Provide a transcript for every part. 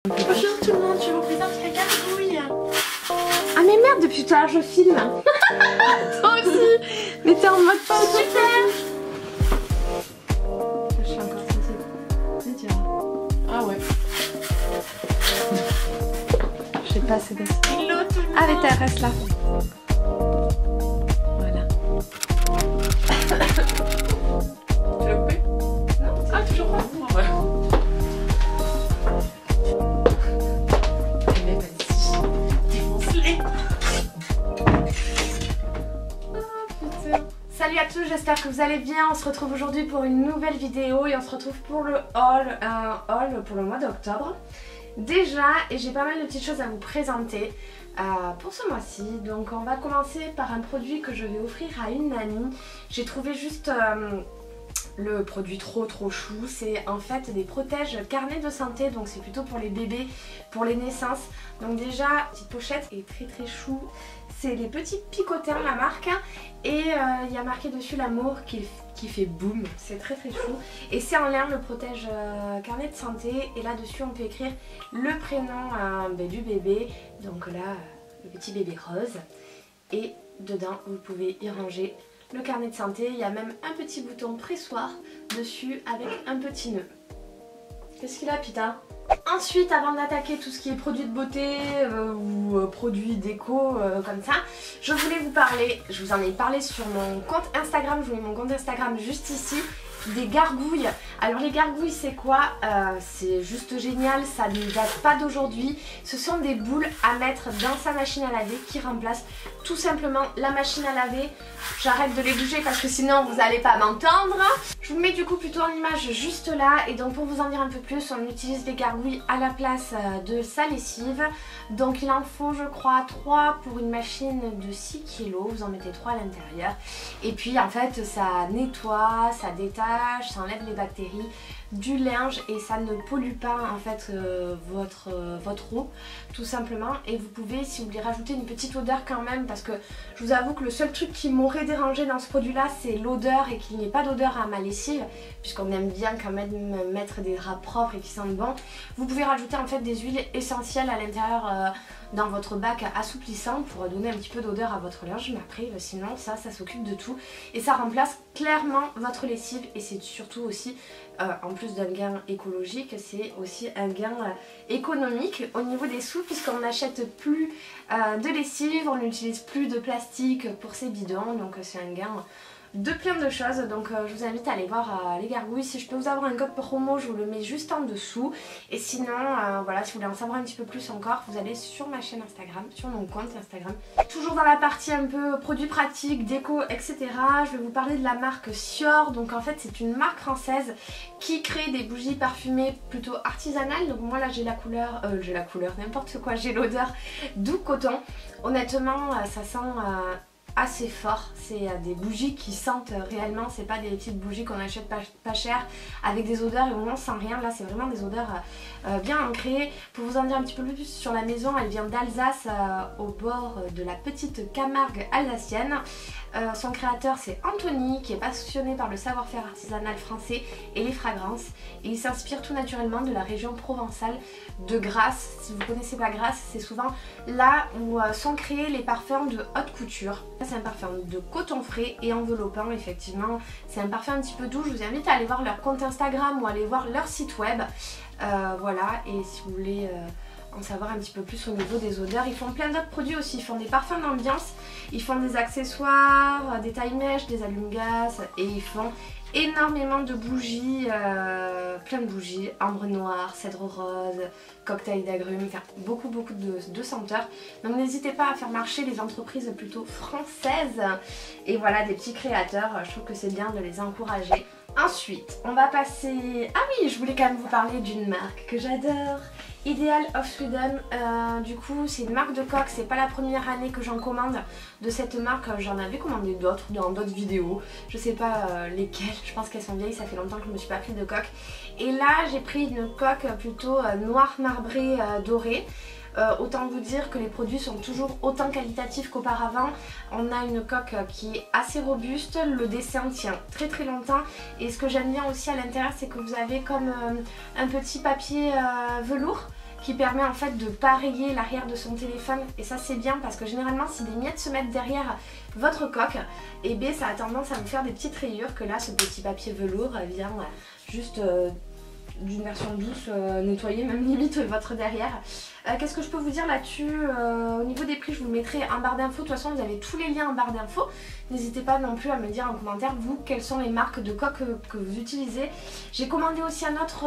Bonjour tout le monde, je vous présente la gargouille. Ah mais merde, depuis tout à l'heure je filme. Toi aussi. Mais t'es en mode pas Super. Je suis encore sensible. C'est dur. Ah ouais. Je sais pas, c'est possible. Hello tout le monde. Ah mais t'as reste là. Voilà. Tu l'as coupé? Non. Ah toujours pas. Ah, voilà. Allez vas-y. Défonce-les. Salut à tous, j'espère que vous allez bien. On se retrouve aujourd'hui pour une nouvelle vidéo et on se retrouve pour le haul, un haul pour le mois d'octobre. Déjà, et j'ai pas mal de petites choses à vous présenter pour ce mois-ci. Donc on va commencer par un produit que je vais offrir à une amie. J'ai trouvé juste le produit trop chou. C'est en fait des protèges carnet de santé, donc c'est plutôt pour les bébés, pour les naissances. Donc déjà, petite pochette est très chou. C'est les petits picotins, la marque, et il y a marqué dessus l'amour qui fait boum, c'est très chou. Et c'est en lin le protège carnet de santé, et là dessus on peut écrire le prénom du bébé, donc là le petit bébé rose, et dedans vous pouvez y ranger le carnet de santé. Il y a même un petit bouton pressoir dessus avec un petit nœud. Qu'est-ce qu'il a, Pita? Ensuite, avant d'attaquer tout ce qui est produits de beauté ou produits déco comme ça, je voulais vous parler, je vous en ai parlé sur mon compte Instagram, je vous mets mon compte Instagram juste ici, des gargouilles. Alors les gargouilles c'est quoi? C'est juste génial, ça ne date pas d'aujourd'hui. Ce sont des boules à mettre dans sa machine à laver qui remplacent tout simplement la machine à laver. J'arrête de les bouger parce que sinon vous n'allez pas m'entendre. Je vous mets du coup plutôt en image juste là, et donc pour vous en dire un peu plus, on utilise les gargouilles à la place de sa lessive. Donc il en faut je crois 3 pour une machine de 6 kg, vous en mettez 3 à l'intérieur. Et puis en fait ça nettoie, ça détache, ça enlève les bactéries du linge et ça ne pollue pas en fait votre eau tout simplement. Et vous pouvez, si vous voulez, rajouter une petite odeur quand même, parce que je vous avoue que le seul truc qui m'aurait dérangé dans ce produit là c'est l'odeur, et qu'il n'y ait pas d'odeur à ma lessive puisqu'on aime bien quand même mettre des draps propres et qui sentent bon. Vous pouvez rajouter en fait des huiles essentielles à l'intérieur dans votre bac assouplissant pour donner un petit peu d'odeur à votre linge, mais après sinon ça s'occupe de tout et ça remplace clairement votre lessive. Et c'est surtout aussi en plus d'un gain écologique, c'est aussi un gain économique au niveau des sous, puisqu'on n'achète plus de lessive, on n'utilise plus de plastique pour ces bidons, donc c'est un gain de plein de choses. Donc je vous invite à aller voir les gargouilles. Si je peux vous avoir un code promo, je vous le mets juste en dessous. Et sinon voilà, si vous voulez en savoir un petit peu plus encore, vous allez sur ma chaîne Instagram, sur mon compte Instagram. Toujours dans la partie un peu produits pratiques, déco, etc. Je vais vous parler de la marque Sior. Donc en fait c'est une marque française qui crée des bougies parfumées plutôt artisanales. Donc moi là j'ai la couleur, n'importe quoi, j'ai l'odeur doux coton. Honnêtement ça sent assez fort, c'est des bougies qui sentent réellement, c'est pas des petites bougies qu'on achète pas cher avec des odeurs et on sent rien. Là c'est vraiment des odeurs bien ancrées. Pour vous en dire un petit peu plus sur la maison, elle vient d'Alsace, au bord de la petite Camargue alsacienne. Son créateur c'est Anthony, qui est passionné par le savoir-faire artisanal français et les fragrances, et il s'inspire tout naturellement de la région provençale de Grasse. Si vous connaissez pas Grasse, c'est souvent là où sont créés les parfums de haute couture. C'est un parfum de coton frais et enveloppant, effectivement c'est un parfum un petit peu doux. Je vous invite à aller voir leur compte Instagram ou aller voir leur site web, voilà. Et si vous voulez en savoir un petit peu plus au niveau des odeurs, ils font plein d'autres produits aussi. Ils font des parfums d'ambiance, ils font des accessoires, des taille-mèches, des allumes-gaz, et ils font énormément de bougies, plein de bougies, ambre noire, cèdre rose, cocktail d'agrumes, enfin beaucoup de senteurs. Donc n'hésitez pas à faire marcher les entreprises plutôt françaises, et voilà, des petits créateurs, je trouve que c'est bien de les encourager. Ensuite on va passer, ah oui, je voulais quand même vous parler d'une marque que j'adore, Ideal of Sweden. Du coup c'est une marque de coque, c'est pas la première année que j'en commande de cette marque, j'en avais commandé d'autres dans d'autres vidéos, je sais pas lesquelles, je pense qu'elles sont vieilles, ça fait longtemps que je me suis pas pris de coque. Et là j'ai pris une coque plutôt noire marbrée dorée. Autant vous dire que les produits sont toujours autant qualitatifs qu'auparavant. On a une coque qui est assez robuste, le dessin tient très longtemps, et ce que j'aime bien aussi à l'intérieur c'est que vous avez comme un petit papier velours qui permet en fait de pas rayer l'arrière de son téléphone et ça c'est bien parce que généralement si des miettes se mettent derrière votre coque, et bien ça a tendance à vous faire des petites rayures que là ce petit papier velours vient juste d'une version douce, nettoyer même limite votre derrière. Qu'est-ce que je peux vous dire là-dessus? Au niveau des prix je vous mettrai en barre d'infos, de toute façon vous avez tous les liens en barre d'infos. N'hésitez pas non plus à me dire en commentaire vous quelles sont les marques de coques que vous utilisez. J'ai commandé aussi un autre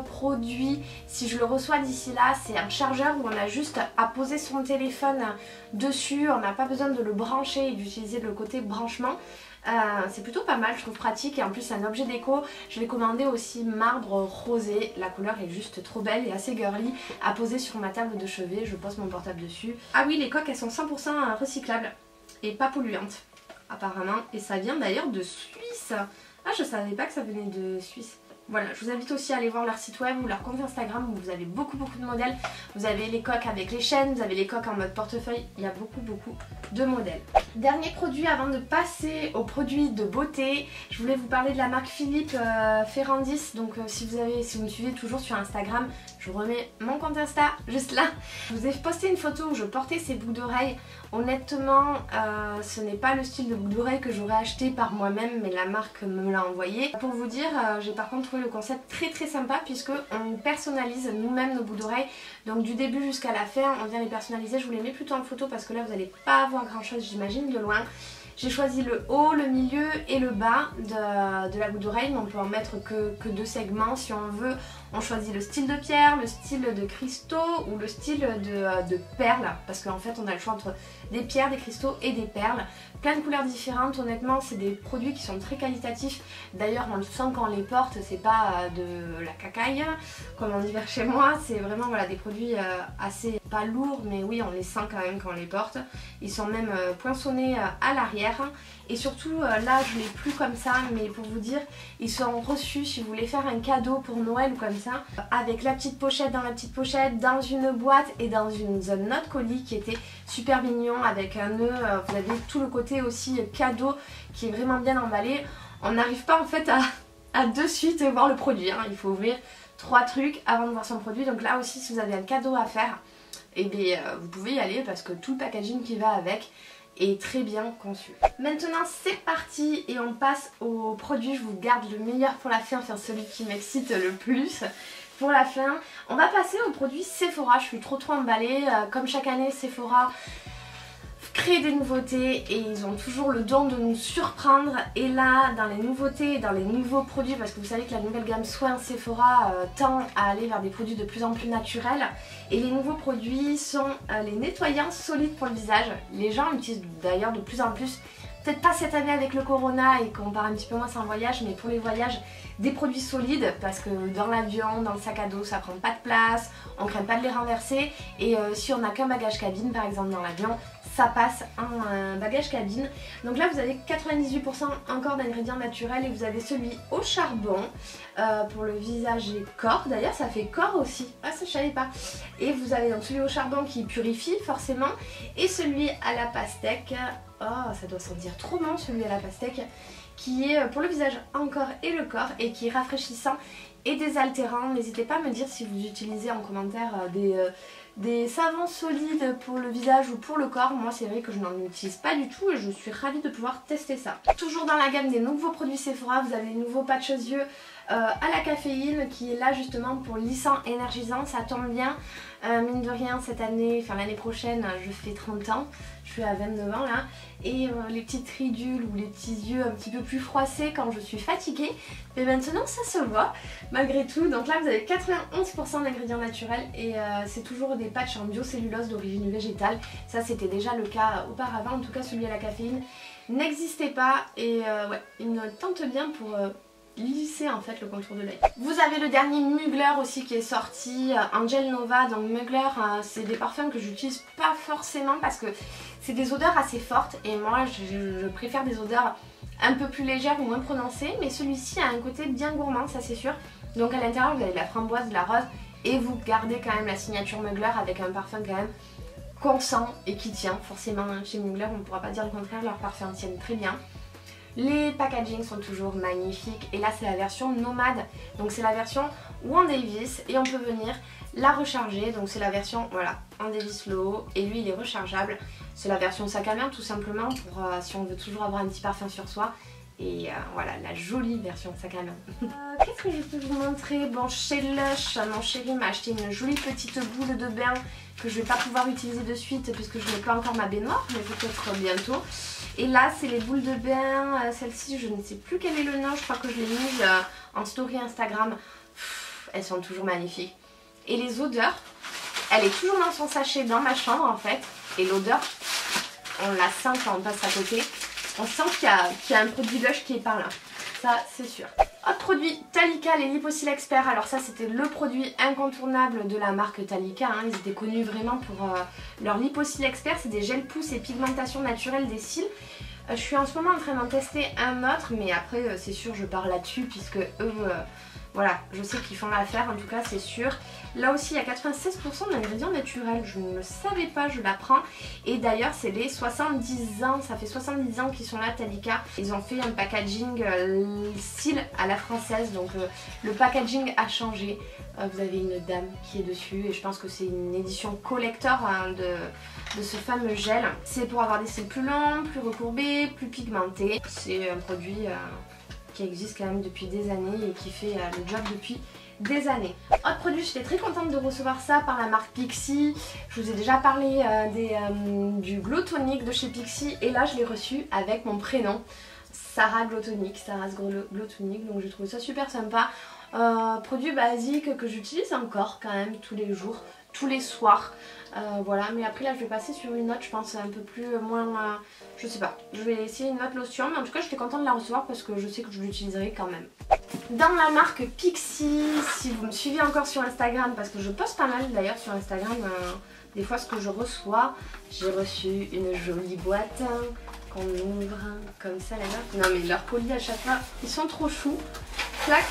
produit, si je le reçois d'ici là, c'est un chargeur où on a juste à poser son téléphone dessus, on n'a pas besoin de le brancher et d'utiliser le côté branchement. C'est plutôt pas mal, je trouve pratique et en plus c'est un objet déco. Je l'ai commandé aussi marbre rosé, la couleur est juste trop belle et assez girly à poser sur ma table de chevet, je pose mon portable dessus. Ah oui, les coques elles sont 100% recyclables et pas polluantes apparemment, et ça vient d'ailleurs de Suisse. Ah, je savais pas que ça venait de Suisse. Voilà, je vous invite aussi à aller voir leur site web ou leur compte Instagram où vous avez beaucoup de modèles. Vous avez les coques avec les chaînes, vous avez les coques en mode portefeuille, il y a beaucoup de modèles. Dernier produit avant de passer aux produits de beauté, je voulais vous parler de la marque Philippe Ferrandis. Donc si vous me suivez toujours sur Instagram, je vous remets mon compte Insta juste là. Je vous ai posté une photo où je portais ces boucles d'oreilles. Honnêtement, ce n'est pas le style de boucle d'oreille que j'aurais acheté par moi-même, mais la marque me l'a envoyé. Pour vous dire, j'ai par contre trouvé le concept très sympa puisque on personnalise nous-mêmes nos boucles d'oreilles. Donc du début jusqu'à la fin, on vient les personnaliser. Je vous les mets plutôt en photo parce que là vous n'allez pas voir grand chose, j'imagine, de loin. J'ai choisi le haut, le milieu et le bas de la boucle d'oreille, mais on peut en mettre que 2 segments si on veut. On choisit le style de pierre, le style de cristaux ou le style de perles, parce qu'en fait on a le choix entre des pierres, des cristaux et des perles. Plein de couleurs différentes, honnêtement c'est des produits qui sont très qualitatifs. D'ailleurs on le sent quand on les porte, c'est pas de la cacaille comme on dit vers chez moi, c'est vraiment voilà, des produits assez, pas lourds, mais oui on les sent quand même quand on les porte. Ils sont même poinçonnés à l'arrière. Et surtout là je l'ai plus comme ça, mais pour vous dire ils sont reçus si vous voulez faire un cadeau pour Noël ou comme ça, avec la petite pochette dans la petite pochette, dans une boîte et dans une note colis qui était super mignon avec un nœud. Vous avez tout le côté aussi cadeau qui est vraiment bien emballé. On n'arrive pas en fait à de suite voir le produit, hein. Il faut ouvrir 3 trucs avant de voir son produit. Donc là aussi si vous avez un cadeau à faire, et bien vous pouvez y aller parce que tout le packaging qui va avec est très bien conçu. Maintenant c'est parti et on passe aux produits. Je vous garde le meilleur pour la fin, enfin celui qui m'excite le plus pour la fin. On va passer aux produits Sephora. Je suis trop emballée. Comme chaque année Sephora crée des nouveautés et ils ont toujours le don de nous surprendre. Et là dans les nouveautés, dans les nouveaux produits, parce que vous savez que la nouvelle gamme soins Sephora tend à aller vers des produits de plus en plus naturels, et les nouveaux produits sont les nettoyants solides pour le visage. Les gens utilisent d'ailleurs de plus en plus, peut-être pas cette année avec le corona et qu'on part un petit peu moins en voyage, mais pour les voyages, des produits solides parce que dans l'avion, dans le sac à dos, ça prend pas de place, on craint pas de les renverser, et si on n'a qu'un bagage cabine par exemple dans l'avion, ça passe en bagage cabine. Donc là vous avez 98% encore d'ingrédients naturels et vous avez celui au charbon pour le visage et corps. D'ailleurs ça fait corps aussi, ah ça je savais pas. Et vous avez donc celui au charbon qui purifie forcément, et celui à la pastèque, oh ça doit sentir trop bon celui à la pastèque, qui est pour le visage encore et le corps et qui est rafraîchissant et désaltérant. N'hésitez pas à me dire si vous utilisez en commentaire des savons solides pour le visage ou pour le corps. Moi c'est vrai que je n'en utilise pas du tout et je suis ravie de pouvoir tester ça. Toujours dans la gamme des nouveaux produits Sephora, vous avez les nouveaux patchs aux yeux à la caféine qui est là justement pour lissant énergisant. Ça tombe bien, mine de rien cette année, enfin l'année prochaine je fais 30 ans, je suis à 29 ans là, et les petites ridules ou les petits yeux un petit peu plus froissés quand je suis fatiguée, mais maintenant ça se voit malgré tout. Donc là vous avez 91% d'ingrédients naturels et c'est toujours des patchs en biocellulose d'origine végétale. Ça c'était déjà le cas auparavant, en tout cas celui à la caféine n'existait pas, et ouais, il me tente bien pour lisser en fait le contour de l'œil. Vous avez le dernier Mugler aussi qui est sorti, Angel Nova. Donc Mugler c'est des parfums que j'utilise pas forcément parce que c'est des odeurs assez fortes et moi je préfère des odeurs un peu plus légères ou moins prononcées, mais celui-ci a un côté bien gourmand, ça c'est sûr. Donc à l'intérieur vous avez de la framboise, de la rose, et vous gardez quand même la signature Mugler avec un parfum quand même qu'on sent et qui tient forcément. Chez Mugler on ne pourra pas dire le contraire, leurs parfums tiennent très bien. Les packagings sont toujours magnifiques et là c'est la version nomade, donc c'est la version One Davis et on peut venir la recharger, donc c'est la version voilà One Davis Low et lui il est rechargeable. C'est la version sac à main tout simplement pour si on veut toujours avoir un petit parfum sur soi. Et voilà, la jolie version sac à main. Qu'est-ce que je peux vous montrer? Bon, chez Lush, mon chéri m'a acheté une jolie petite boule de bain que je vais pas pouvoir utiliser de suite puisque je n'ai pas encore ma baignoire, mais peut-être bientôt. Et là, c'est les boules de bain. Celle-ci, je ne sais plus quel est le nom, je crois que je l'ai mise en story Instagram. Pff, elles sont toujours magnifiques. Et les odeurs, elle est toujours dans son sachet dans ma chambre en fait. Et l'odeur, on la sent quand on passe à côté. On sent qu'il y a un produit Lush qui est par là, ça c'est sûr. Autre produit, Talika, les Liposil Expert. Alors ça c'était le produit incontournable de la marque Talika, hein. Ils étaient connus vraiment pour leur Liposil Expert. C'est des gels pousse et pigmentation naturelle des cils. Je suis en ce moment en train d'en tester un autre, mais après c'est sûr je pars là-dessus puisque eux... voilà, je sais qu'ils font l'affaire, en tout cas c'est sûr. Là aussi il y a 96% d'ingrédients naturels, je ne le savais pas, je l'apprends. Et d'ailleurs c'est les 70 ans, ça fait 70 ans qu'ils sont là Talika. Ils ont fait un packaging cils à la française, donc le packaging a changé. Vous avez une dame qui est dessus et je pense que c'est une édition collector hein, de ce fameux gel. C'est pour avoir des cils plus longs, plus recourbés, plus pigmentés. C'est un produit... qui existe quand même depuis des années et qui fait le job depuis des années. Autre produit, j'étais très contente de recevoir ça par la marque Pixi. Je vous ai déjà parlé du Glow Tonic de chez Pixi et là je l'ai reçu avec mon prénom, Sarah Glow Tonic, Sarah's Glow Tonic, donc j'ai trouvé ça super sympa. Produit basique que j'utilise encore quand même tous les jours, tous les soirs. Voilà, mais après là je vais passer sur une note, je pense un peu plus moins, je sais pas, je vais essayer une note lotion, mais en tout cas j'étais contente de la recevoir parce que je sais que je l'utiliserai quand même. Dans la marque Pixi, si vous me suivez encore sur Instagram, parce que je poste pas mal d'ailleurs sur Instagram, des fois ce que je reçois, j'ai reçu une jolie boîte qu'on ouvre comme ça là-bas. Non mais leurs colis à chaque fois, ils sont trop choux, clac,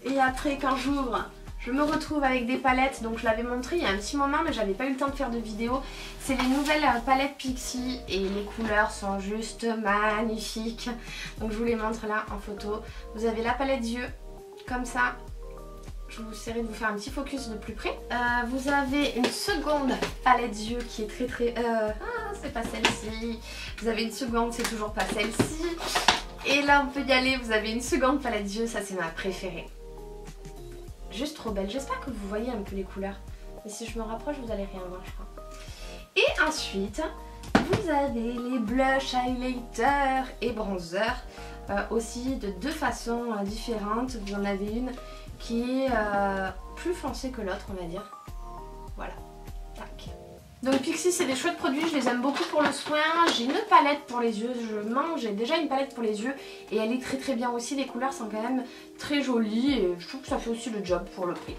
et après quand j'ouvre, je me retrouve avec des palettes, donc je l'avais montré il y a un petit moment mais j'avais pas eu le temps de faire de vidéo. C'est les nouvelles palettes Pixi et les couleurs sont juste magnifiques. Donc je vous les montre là en photo. Vous avez la palette yeux, comme ça. Je vous essaierai de vous faire un petit focus de plus près. Vous avez une seconde palette yeux qui est très... c'est pas celle-ci. Vous avez une seconde, c'est toujours pas celle-ci. Et là on peut y aller, vous avez une seconde palette yeux, ça c'est ma préférée. Juste trop belle. J'espère que vous voyez un peu les couleurs. Mais si je me rapproche, vous allez rien voir, je crois. Et ensuite, vous avez les blush, highlighter et bronzer. Aussi de deux façons différentes. Vous en avez une qui est plus foncée que l'autre, on va dire. Voilà. Tac. Donc Pixi, c'est des chouettes produits, je les aime beaucoup pour le soin. J'ai une palette pour les yeux, j'ai déjà une palette pour les yeux et elle est très bien aussi. Les couleurs sont quand même très jolies et je trouve que ça fait aussi le job pour le prix.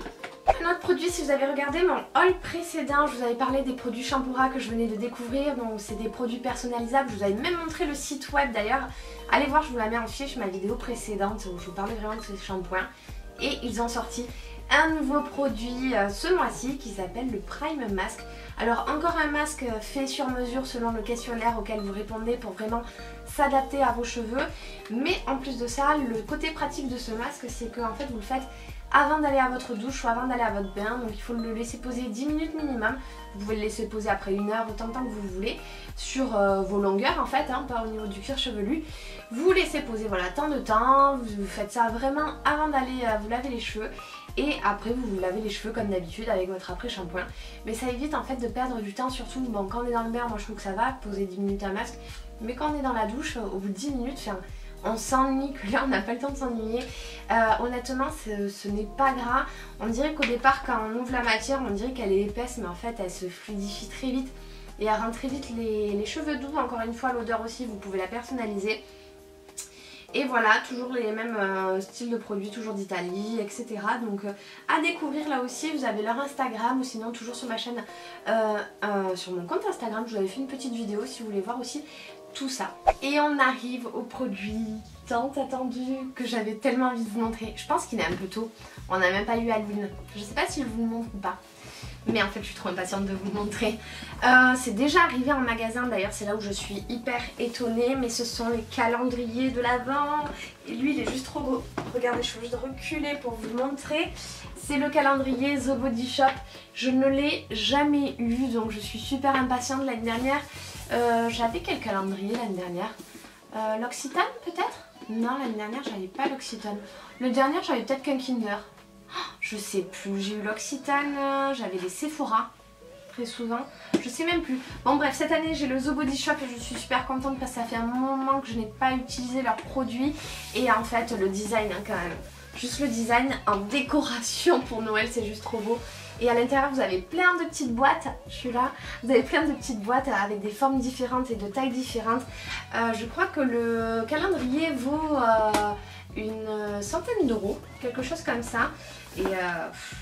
Un autre produit, si vous avez regardé mon haul précédent, je vous avais parlé des produits Shampooa que je venais de découvrir. Donc c'est des produits personnalisables, je vous avais même montré le site web d'ailleurs. Allez voir, je vous la mets en fiche, ma vidéo précédente où je vous parlais vraiment de ces shampoings. Et ils ont sorti un nouveau produit ce mois-ci qui s'appelle le Prime Mask. Alors encore un masque fait sur mesure selon le questionnaire auquel vous répondez pour vraiment s'adapter à vos cheveux. Mais en plus de ça, le côté pratique de ce masque, c'est que en fait vous le faites avant d'aller à votre douche ou avant d'aller à votre bain. Donc il faut le laisser poser 10 minutes minimum. Vous pouvez le laisser poser après 1 heure, autant de temps que vous voulez, sur vos longueurs en fait, hein, pas au niveau du cuir chevelu. Vous laissez poser voilà tant de temps, vous faites ça vraiment avant d'aller vous laver les cheveux. Et après vous vous lavez les cheveux comme d'habitude avec votre après-shampoing. Mais ça évite en fait de perdre du temps, surtout bon, quand on est dans le bain, moi je trouve que ça va, poser 10 minutes un masque. Mais quand on est dans la douche, au bout de 10 minutes, on s'ennuie, que là on n'a pas le temps de s'ennuyer. Honnêtement ce n'est pas gras. On dirait qu'au départ quand on ouvre la matière, on dirait qu'elle est épaisse, mais en fait elle se fluidifie très vite. Et elle rend très vite les cheveux doux. Encore une fois, l'odeur aussi, vous pouvez la personnaliser. Et voilà, toujours les mêmes styles de produits, toujours d'Italie, etc. Donc à découvrir là aussi, vous avez leur Instagram ou sinon toujours sur ma chaîne, sur mon compte Instagram, je vous avais fait une petite vidéo si vous voulez voir aussi tout ça. Et on arrive au produit tant attendu que j'avais tellement envie de vous montrer. Je pense qu'il est un peu tôt, on n'a même pas eu Halloween. Je sais pas si je vous le montre ou pas. Mais en fait je suis trop impatiente de vous le montrer. C'est déjà arrivé en magasin d'ailleurs, c'est là où je suis hyper étonnée. Mais ce sont les calendriers de l'Avent. Et lui il est juste trop beau. Regardez, je vais juste reculer pour vous le montrer. C'est le calendrier The Body Shop. Je ne l'ai jamais eu, donc je suis super impatiente. L'année dernière, j'avais quel calendrier l'année dernière? L'Occitane peut-être? Non, l'année dernière j'avais pas l'Occitane. Le dernier j'avais peut-être qu'un Kinder. Je sais plus, j'ai eu l'Occitane, j'avais les Sephora très souvent, je sais même plus. Bon bref, cette année j'ai le The Body Shop et je suis super contente parce que ça fait un moment que je n'ai pas utilisé leurs produits. Et en fait le design hein, quand même, juste le design en décoration pour Noël c'est juste trop beau. Et à l'intérieur vous avez plein de petites boîtes, je suis là, vous avez plein de petites boîtes avec des formes différentes et de tailles différentes. Je crois que le calendrier vaut une centaine d'euros, quelque chose comme ça. Et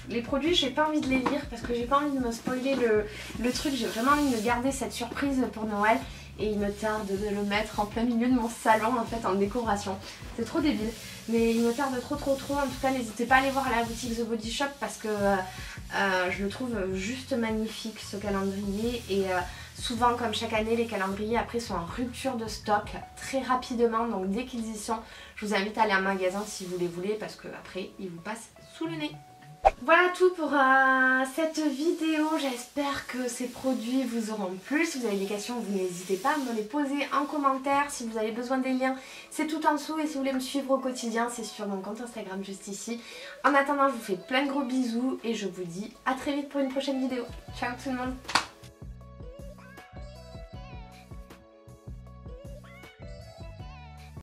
les produits j'ai pas envie de les lire parce que j'ai pas envie de me spoiler le truc, j'ai vraiment envie de garder cette surprise pour Noël. Et il me tarde de le mettre en plein milieu de mon salon en fait en décoration. C'est trop débile. Mais il me tarde trop. En tout cas n'hésitez pas à aller voir à la boutique The Body Shop parce que je le trouve juste magnifique ce calendrier. Et souvent comme chaque année les calendriers après sont en rupture de stock très rapidement. Donc dès qu'ils y sont, je vous invite à aller en magasin si vous les voulez parce que après ils vous passent sous le nez. Voilà tout pour cette vidéo, j'espère que ces produits vous auront plu. Si vous avez des questions, vous n'hésitez pas à me les poser en commentaire. Si vous avez besoin des liens, c'est tout en dessous. Et si vous voulez me suivre au quotidien, c'est sur mon compte Instagram juste ici. En attendant, je vous fais plein de gros bisous et je vous dis à très vite pour une prochaine vidéo. Ciao tout le monde!